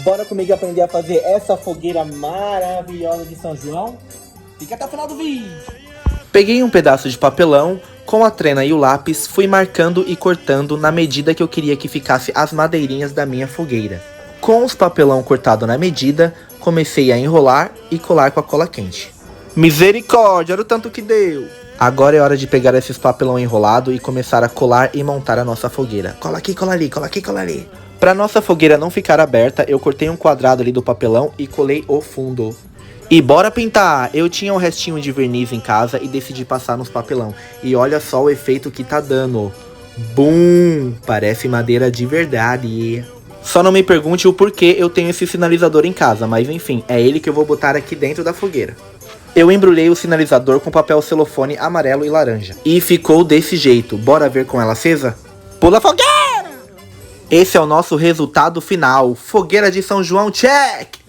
Bora comigo aprender a fazer essa fogueira maravilhosa de São João? Fica até o final do vídeo. Peguei um pedaço de papelão, com a trena e o lápis, fui marcando e cortando na medida que eu queria que ficasse as madeirinhas da minha fogueira. Com os papelão cortado na medida, comecei a enrolar e colar com a cola quente. Misericórdia, olha o tanto que deu! Agora é hora de pegar esses papelão enrolado e começar a colar e montar a nossa fogueira. Cola aqui, cola ali, cola aqui, cola ali. Pra nossa fogueira não ficar aberta, eu cortei um quadrado ali do papelão e colei o fundo. E bora pintar! Eu tinha um restinho de verniz em casa e decidi passar nos papelão. E olha só o efeito que tá dando. Bum! Parece madeira de verdade. Só não me pergunte o porquê eu tenho esse sinalizador em casa, mas enfim, é ele que eu vou botar aqui dentro da fogueira. Eu embrulhei o sinalizador com papel celofane amarelo e laranja. E ficou desse jeito. Bora ver com ela acesa? Pula a fogueira! Esse é o nosso resultado final. Fogueira de São João, check!